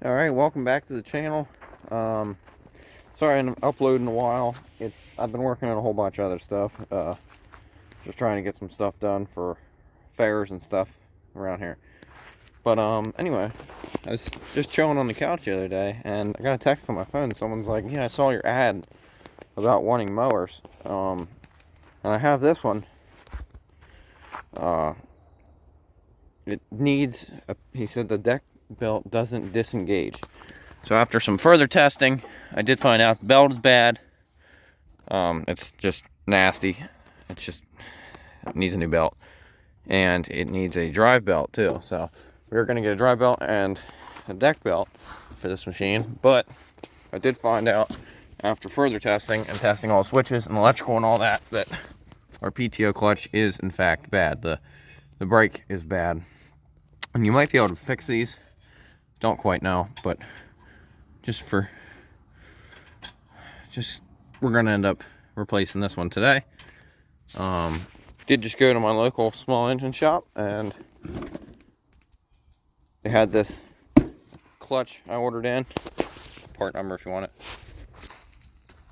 Alright, welcome back to the channel. Sorry I haven't uploaded in a while. I've been working on a whole bunch of other stuff. Just trying to get some stuff done for fairs and stuff around here. But anyway, I was just chilling on the couch the other day, and I got a text on my phone. Someone's like, yeah, I saw your ad about wanting mowers. And I have this one. It needs, he said the deck belt doesn't disengage. So after some further testing, I did find out the belt is bad. It's just nasty. It needs a new belt. And it needs a drive belt too. So we're gonna get a drive belt and a deck belt for this machine. But I did find out after further testing and testing all the switches and electrical and all that, that our PTO clutch is in fact bad. The brake is bad. And you might be able to fix these. Don't quite know, but we're gonna end up replacing this one today. Did just go to my local small engine shop, and they had this clutch I ordered in. Part number if you want it.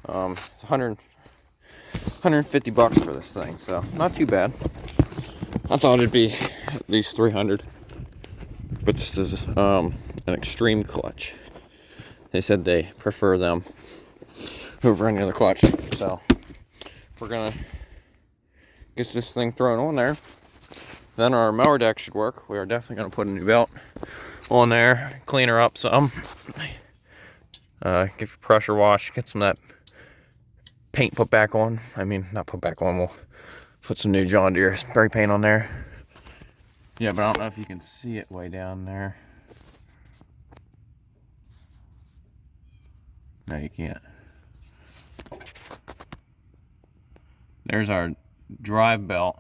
It's 150 bucks for this thing, so not too bad. I thought it'd be at least 300, but this is an extreme clutch. They said they prefer them over any other clutch, so we're gonna get this thing thrown on there. Then our mower deck should work. We are definitely gonna put a new belt on there, clean her up some, get pressure wash, get some of that paint put back on. I mean, not put back on, we'll put some new John Deere spray paint on there. Yeah, but I don't know if you can see it way down there. No, you can't. There's our drive belt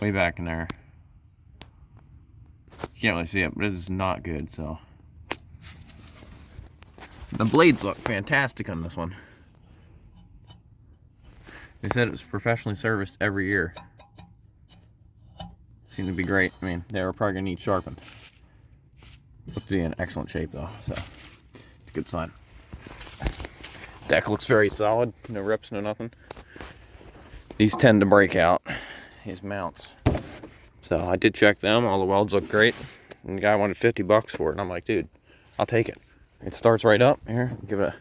way back in there. You can't really see it, but it is not good. So the blades look fantastic on this one. They said it was professionally serviced every year. Seemed to be great. I mean, they were probably gonna need sharpened. Look to be in excellent shape though, so it's a good sign. Deck looks very solid, no rips, no nothing. These tend to break out, these mounts. So I did check them, all the welds look great. And the guy wanted 50 bucks for it, and I'm like, dude, I'll take it. It starts right up. Here, give it a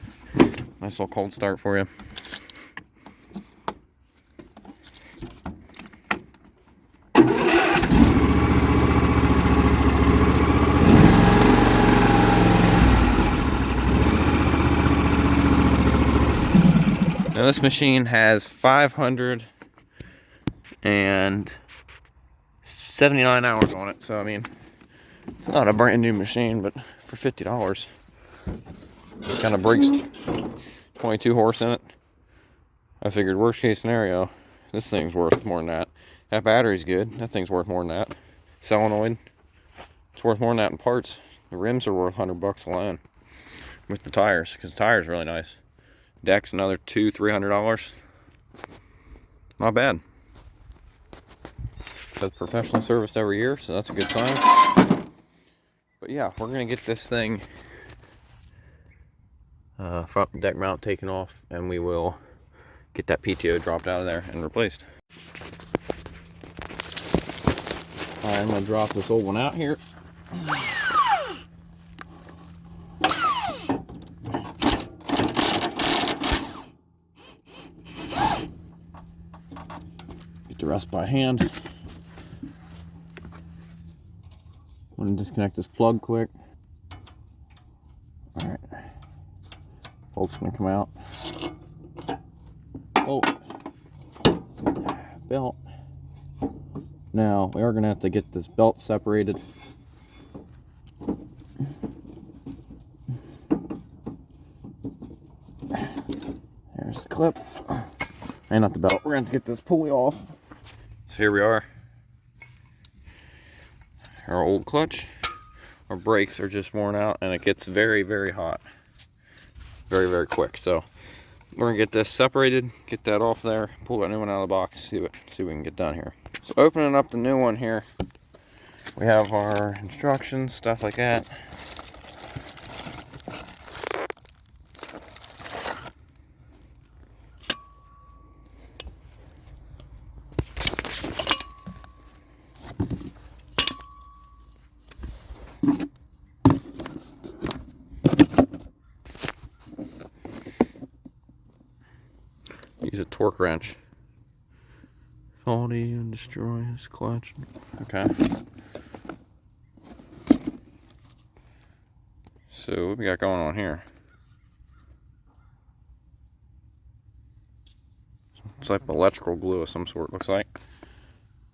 nice little cold start for you. Now this machine has 579 hours on it, so I mean, it's not a brand new machine, but for $50, this kind of breaks 22 horse in it. I figured worst case scenario, this thing's worth more than that. That battery's good, that thing's worth more than that. Solenoid, it's worth more than that in parts. The rims are worth 100 bucks alone with the tires, because the tires are really nice. Deck's another $200-300. Not bad. That's professionally serviced every year, so that's a good sign. But yeah, we're gonna get this thing front deck mount taken off, and we will get that PTO dropped out of there and replaced. Alright, I'm gonna drop this old one out here. Get the rest by hand. I'm going to disconnect this plug quick. Alright. Bolt's going to come out. Oh. Belt. Now, we are going to have to get this belt separated. There's the clip. And not the belt. We're going to have to get this pulley off. So here we are. Our old clutch. Our brakes are just worn out, and it gets very, very hot. Very, very quick. So we're gonna get this separated, get that off there, pull that new one out of the box, see what we can get done here. So opening up the new one here, we have our instructions, stuff like that. Use a torque wrench. Faulty and destroy his clutch. Okay. So what we got going on here? It's like electrical glue of some sort, looks like.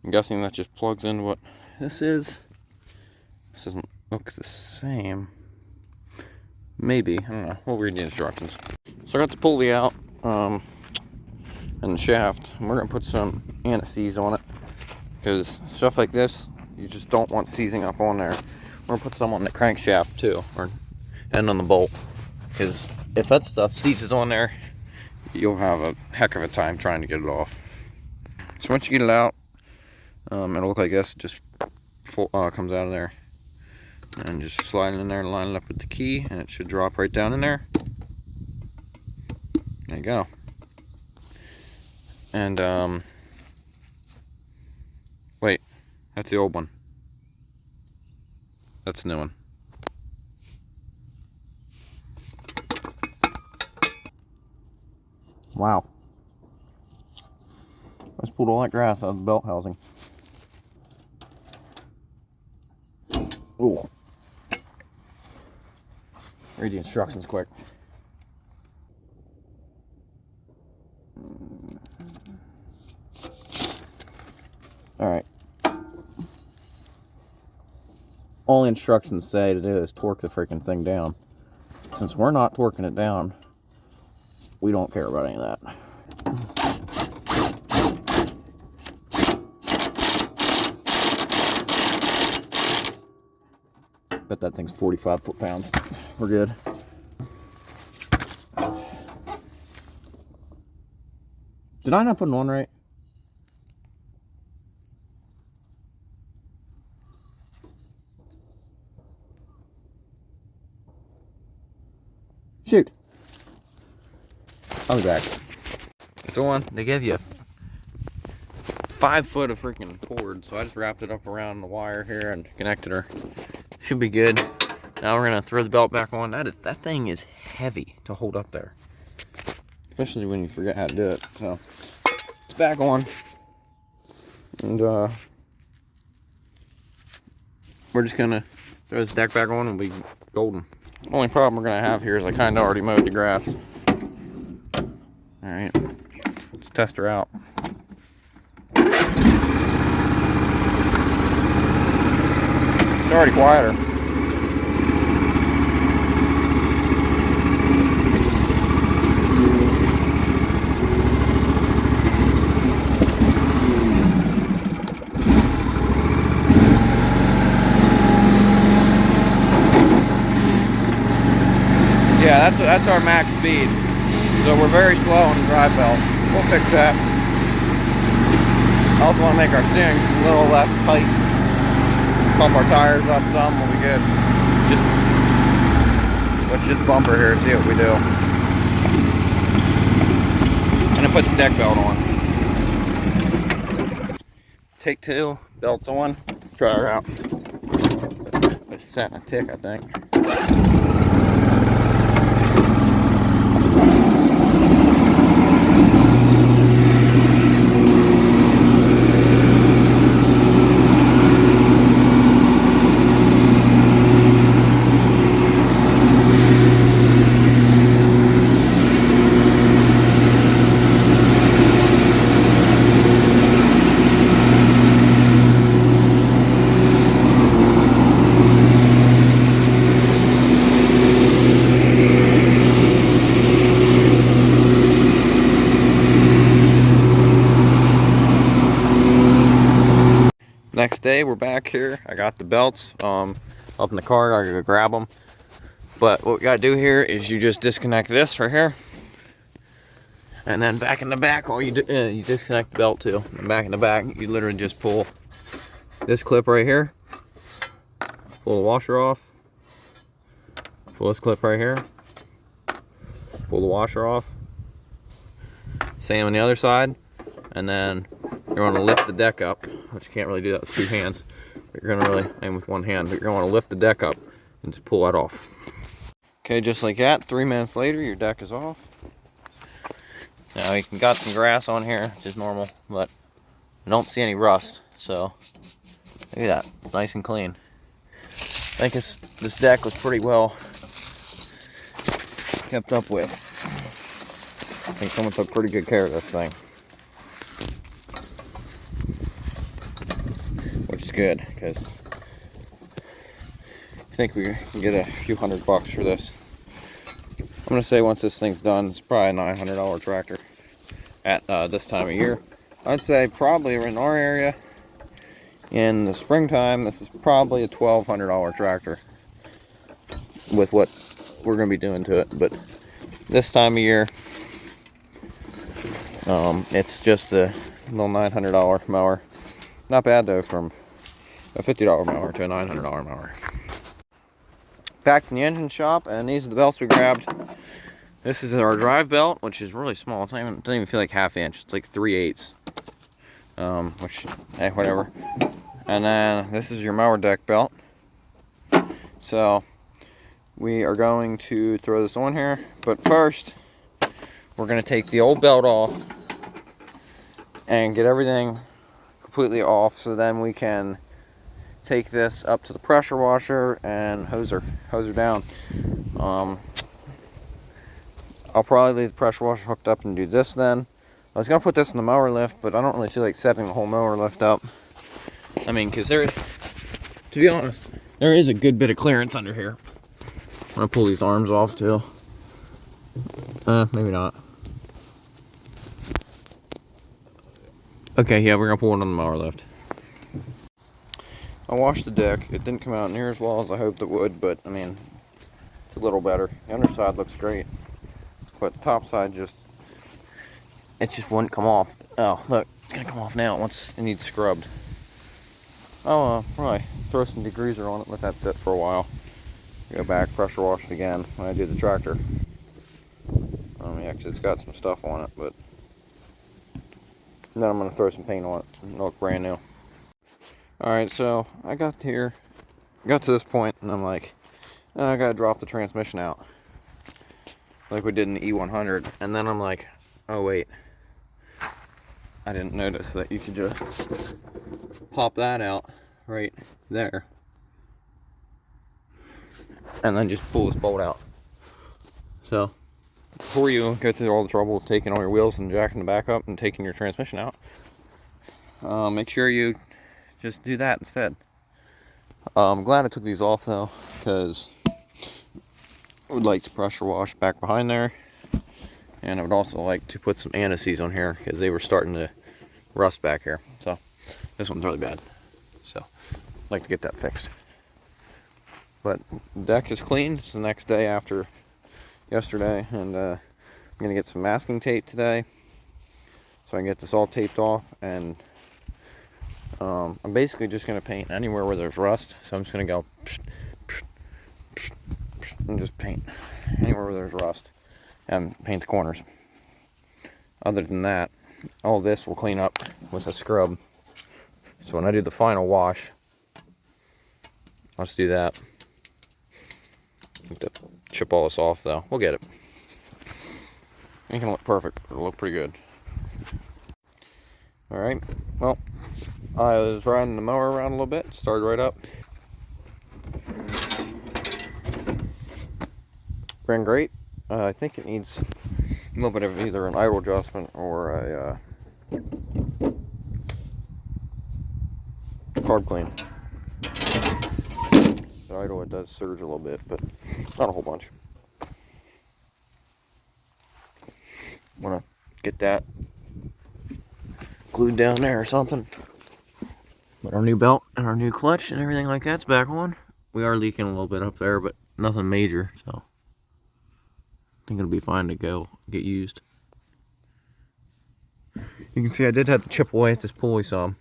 I'm guessing that just plugs in what this is. This doesn't look the same. Maybe, I don't know. We'll read the instructions. So I got the pulley out and the shaft. And we're gonna put some anti-seize on it because stuff like this, you just don't want seizing up on there. We're gonna put some on the crankshaft too, and on the bolt, because if that stuff seizes on there, you'll have a heck of a time trying to get it off. So once you get it out, it'll look like this. It just comes out of there, and just slide it in there and line it up with the key, and it should drop right down in there. There you go. And wait, that's the old one. That's the new one. Wow. I just pulled all that grass out of the belt housing. Ooh. Read the instructions quick. Alright. All the instructions say to do is torque the freaking thing down. Since we're not torquing it down, we don't care about any of that. Bet that thing's 45 foot-pounds. We're good. Did I not put it on right? Shoot. I'll be back. It's on. They give you 5 foot of freaking cord, so I just wrapped it up around the wire here and connected her. Should be good. Now we're gonna throw the belt back on. That thing is heavy to hold up there, especially when you forget how to do it. So it's back on, and we're just gonna throw this deck back on and be golden. The only problem we're gonna have here is I kind of already mowed the grass. All right, let's test her out. It's already quieter. Yeah, that's our max speed. So we're very slow on the drive belt. We'll fix that. I also want to make our steerings a little less tight. Pump our tires up some, we'll be good. Let's just bump her here, see what we do. And then put the deck belt on. Take 2, belts on, try her out. It's setting a tick, I think. Next day, we're back here. I got the belts up in the car. I gotta go grab them. But what we gotta do here is you just disconnect this right here, and then back in the back, all you do you disconnect the belt too. And back in the back, you literally just pull this clip right here, pull the washer off, pull this clip right here, pull the washer off. Same on the other side, and then you're going to lift the deck up, which you can't really do that with 2 hands. You're gonna really aim with one hand, but you're gonna want to lift the deck up and just pull that off. Okay, just like that, 3 minutes later, your deck is off. Now you can got some grass on here, which is normal, but I don't see any rust, so look at that, it's nice and clean. I think this deck was pretty well kept up with. I think someone took pretty good care of this thing, which is good, because I think we can get a few $100 for this. I'm gonna say once this thing's done, it's probably a $900 tractor at this time of year. I'd say probably in our area in the springtime, this is probably a $1,200 tractor with what we're gonna be doing to it. But this time of year, it's just a little $900 mower. Not bad though, from a $50 mower to a $900 mower. Back from the engine shop, and these are the belts we grabbed. This is our drive belt, which is really small. It doesn't even feel like ½ inch. It's like 3/8, which, hey, whatever. And then this is your mower deck belt. So we are going to throw this on here, but first we're going to take the old belt off and get everything completely off, so then we can take this up to the pressure washer and hose her down. I'll probably leave the pressure washer hooked up and do this then. I was gonna put this in the mower lift, but I don't really feel like setting the whole mower lift up. I mean, because to be honest, there is a good bit of clearance under here. I'm gonna pull these arms off too. Maybe not. Okay, yeah, we're gonna pull it on the mower lift. I washed the deck. It didn't come out near as well as I hoped it would, but I mean, it's a little better. The underside looks great, but the top side just wouldn't come off. Oh, look, it's gonna come off now once it needs scrubbed. I'll probably throw some degreaser on it, let that sit for a while. Go back, pressure wash it again when I do the tractor. Yeah, because it's got some stuff on it, but then I'm gonna throw some paint on it and it'll look brand new. Alright, so I got to this point, and I'm like, oh, I gotta drop the transmission out like we did in the E100. And then I'm like, oh wait, I didn't notice that you could just pop that out right there and then just pull this bolt out. So before you go through all the trouble of taking all your wheels and jacking the back up and taking your transmission out, make sure you just do that instead. I'm glad I took these off though, because I would like to pressure wash back behind there, and I would also like to put some anti-seize on here because they were starting to rust back here. So this one's really bad, so I'd like to get that fixed. But the deck is clean. It's the next day after yesterday, and I'm gonna get some masking tape today so I can get this all taped off. And I'm basically just going to paint anywhere where there's rust. So I'm just going to go and just paint anywhere where there's rust and paint the corners. Other than that, all this will clean up with a scrub. So when I do the final wash, I'll just do that. Have to chip all this off though. We'll get it. Ain't gonna look perfect, but it'll look pretty good. Alright, well, I was riding the mower around a little bit, started right up. Ran great. I think it needs a little bit of either an idle adjustment or a carb clean. The idle, it does surge a little bit, but not a whole bunch. Want to get that glued down there or something. But our new belt and our new clutch and everything like that's back on. We are leaking a little bit up there, but nothing major, so I think it'll be fine to get used. You can see I did have to chip away at this pulley some.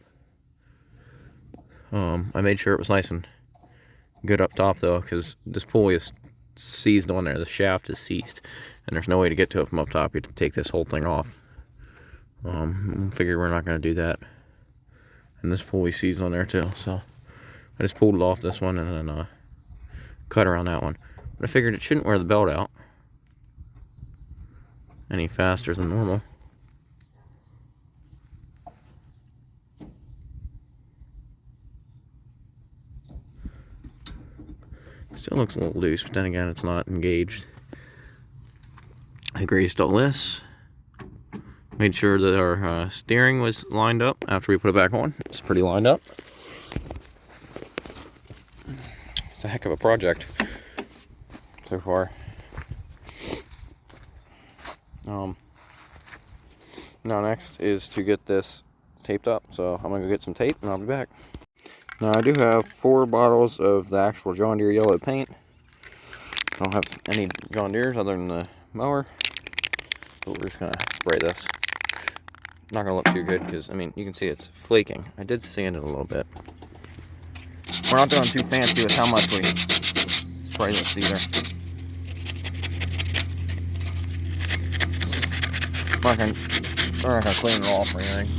I made sure it was nice and good up top though, because this pulley is seized on there. The shaft is seized, and there's no way to get to it from up top. You have to take this whole thing off. Figured we're not going to do that. And this pulley seized on there too, so I just pulled it off this one and then cut around that one. But I figured it shouldn't wear the belt out any faster than normal. Still looks a little loose, but then again, it's not engaged. I greased all this. Made sure that our steering was lined up after we put it back on. It's pretty lined up. It's a heck of a project so far. Now next is to get this taped up. So I'm gonna go get some tape and I'll be back. Now I do have 4 bottles of the actual John Deere yellow paint. I don't have any John Deeres other than the mower. But we're just gonna spray this. Not gonna look too good because, I mean, you can see it's flaking. I did sand it a little bit. We're not doing too fancy with how much we spray this either. We're not gonna clean it off or anything.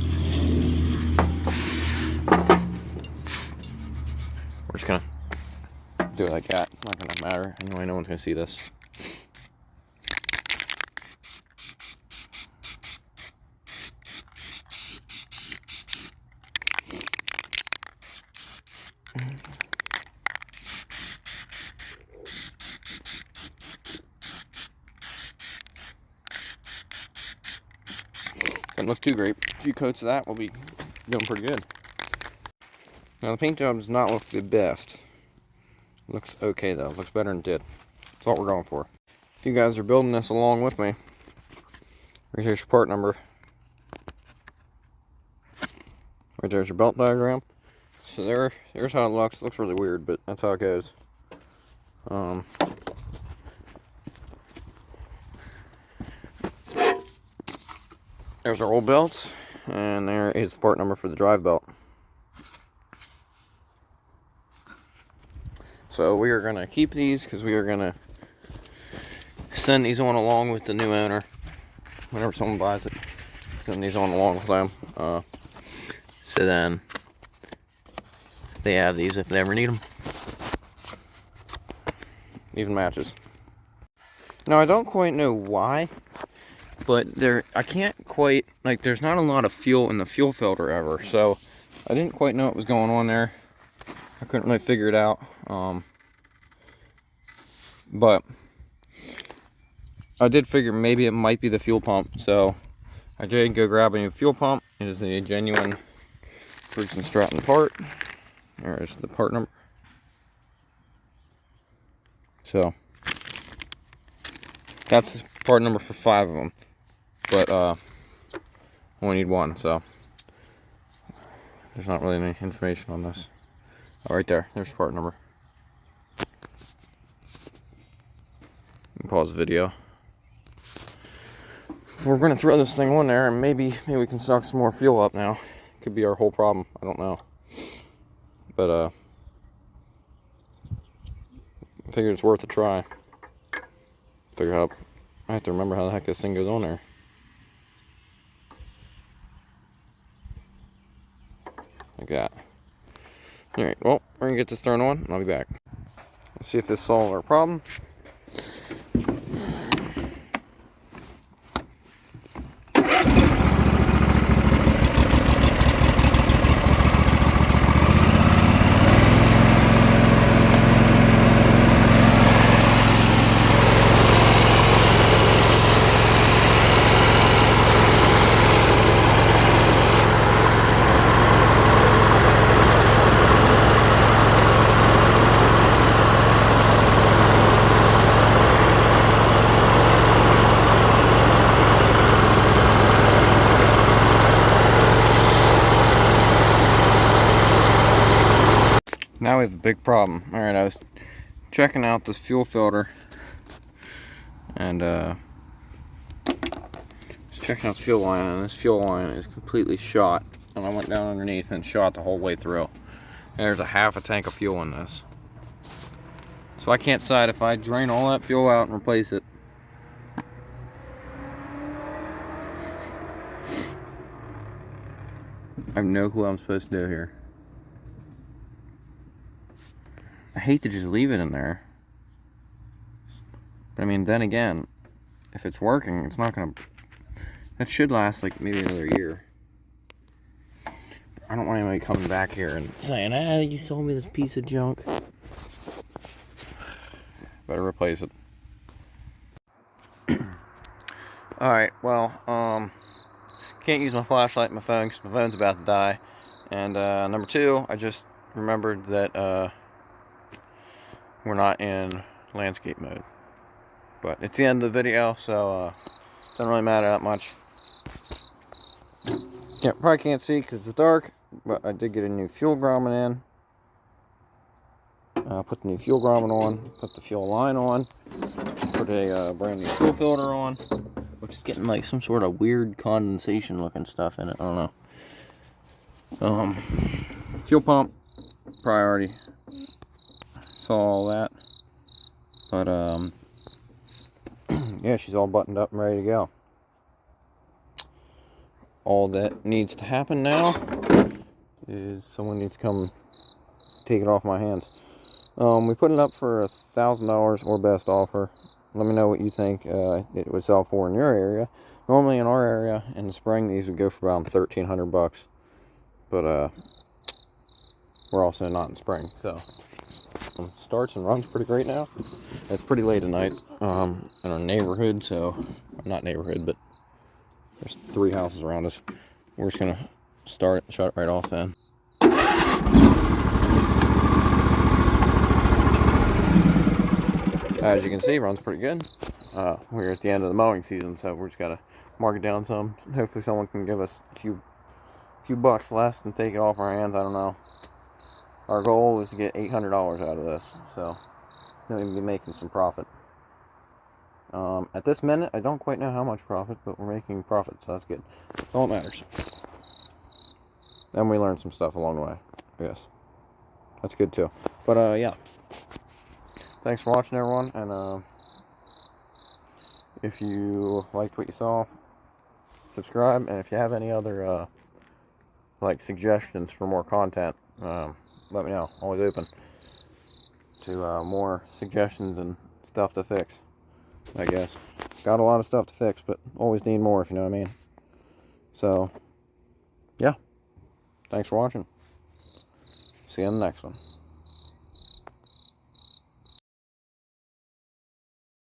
We're just gonna do it like that. It's not gonna matter. Anyway, no one's gonna see this. Doesn't look too great. A few coats of that will be doing pretty good. Now the paint job does not look the best. Looks okay though. Looks better than it did. That's what we're going for. If you guys are building this along with me, right here's your part number. Right there's your belt diagram. So there's how it looks. It looks really weird, but that's how it goes. There's our old belts, and there is the part number for the drive belt. So we are going to keep these because we are going to send these on along with the new owner. Whenever someone buys it, send these on along with them. So then they have these if they ever need them. Even matches. Now I don't quite know why, but I can't quite, like, there's not a lot of fuel in the fuel filter ever, so I didn't quite know what was going on there. I couldn't really figure it out. But I did figure maybe it might be the fuel pump, so I did go grab a new fuel pump. It is a genuine Briggs & Stratton part. There's the part number. So that's part number for 5 of them, but only need 1, so there's not really any information on this. Oh, right there's part number. You can pause the video. We're gonna throw this thing on there, and maybe we can suck some more fuel up now. Could be our whole problem. I don't know, but I figured it's worth a try. Figure out. I have to remember how the heck this thing goes on there. Like that. Alright, well, we're gonna get this thrown on, and I'll be back. Let's see if this solves our problem. Now we have a big problem. Alright, I was checking out this fuel filter, and was checking out this fuel line, and this fuel line is completely shot. And I went down underneath and shot the whole way through. And there's a half a tank of fuel in this. So I can't decide if I drain all that fuel out and replace it. I have no clue what I'm supposed to do here. hate to just leave it in there. But I mean, then again, if it's working, it's not gonna... That should last like maybe another year. I don't want anybody coming back here and saying, "Ah, you sold me this piece of junk." Better replace it. Alright, well, can't use my flashlight in my phone because my phone's about to die. And number two, I just remembered that we're not in landscape mode. But it's the end of the video, so doesn't really matter that much. Probably can't see because it's dark, but I did get a new fuel grommet in. Put the new fuel grommet on, put the fuel line on, put a brand new fuel filter on, which is getting like some sort of weird condensation looking stuff in it. I don't know. Fuel pump, priority. Saw all that, but yeah, she's all buttoned up and ready to go. All that needs to happen now is someone needs to come take it off my hands. We put it up for $1,000 or best offer. Let me know what you think it would sell for in your area. Normally in our area in the spring these would go for around $1,300, but we're also not in spring, so starts and runs pretty great now. It's pretty late at night in our neighborhood, so not neighborhood, but there's 3 houses around us. We're just gonna start it and shut it right off then. As you can see, runs pretty good. We're at the end of the mowing season, so we're just gotta mark it down some. Hopefully someone can give us a few bucks less and take it off our hands. I don't know. Our goal is to get $800 out of this, so we're going to be making some profit. At this minute, I don't quite know how much profit, but we're making profit, so that's good. All that matters. And we learned some stuff along the way. Yes, that's good too. But yeah, thanks for watching, everyone. And if you liked what you saw, subscribe. And if you have any other like suggestions for more content, let me know. Always open to more suggestions and stuff to fix, I guess. Got a lot of stuff to fix, but always need more, if you know what I mean. So, yeah. Thanks for watching. See you in the next one.